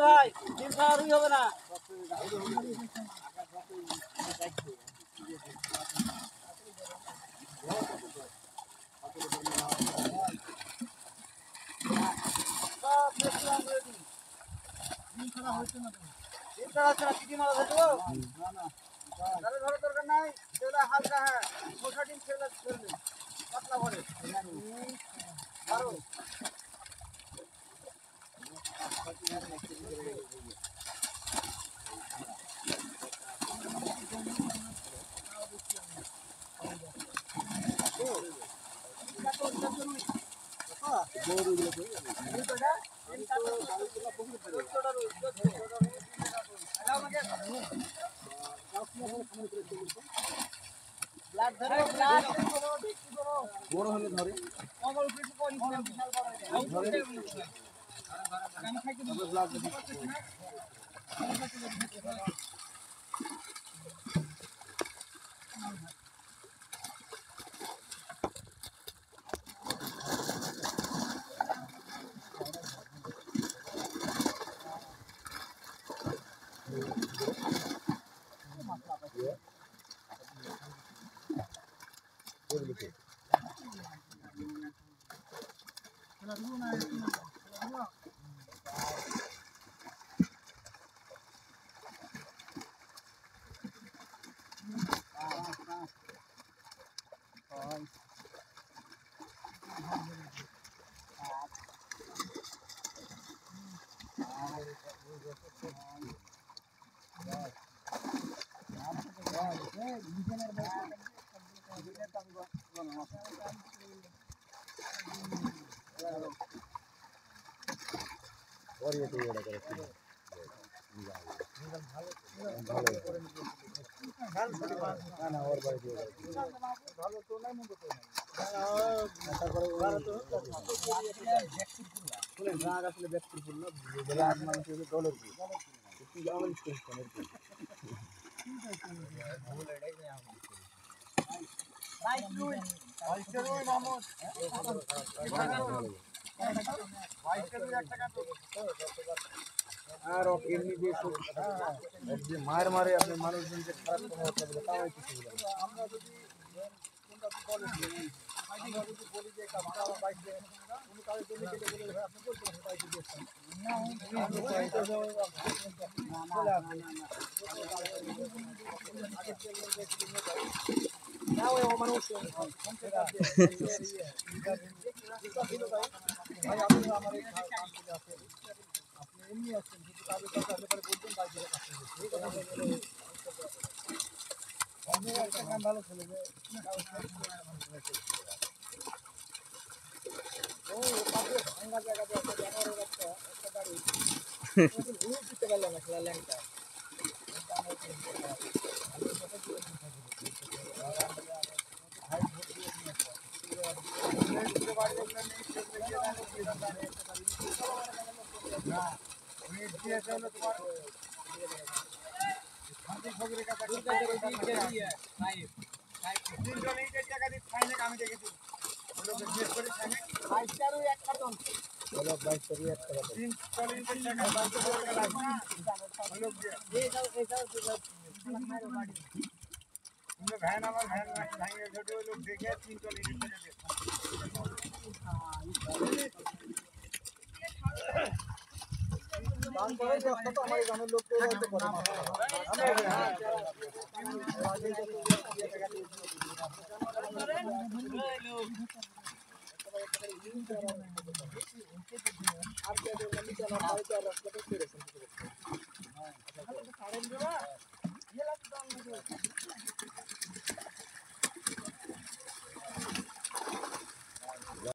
ভাই ডিম খাওয়া রুই হবে না। দরকার নাই যেটা হালকা হ্যাঁ মোটা ডিম ছেড়ে পাতলা ভরে আরো বড় হলে ধরে আর এমনি যে মায়ের মারে আপনি মানুষজনকে খারাপ প্রভাব পড়বে তাও কিছু আমরা যদি বলি যে কোনো কাজের জন্য কেটে বলে ভাই আপনি করতে পারেন বাইকে দিয়েছেন আপনি এমনি আসছেন যদি কাজের কথা ব্যাপারে বলতেন বাইকের কাছে ভালো ছিল যে ভাঙ্গা জায়গাতে একটা জানোয়ারের একটা গাড়ি দিতে পারলাম না খেলা ল্যাংটা আমি দেখেছি ভ্যান আমার ভ্যান ভাঙে ছোট লোক দেখে 340 টাকা আমার গ্রামের লোক আর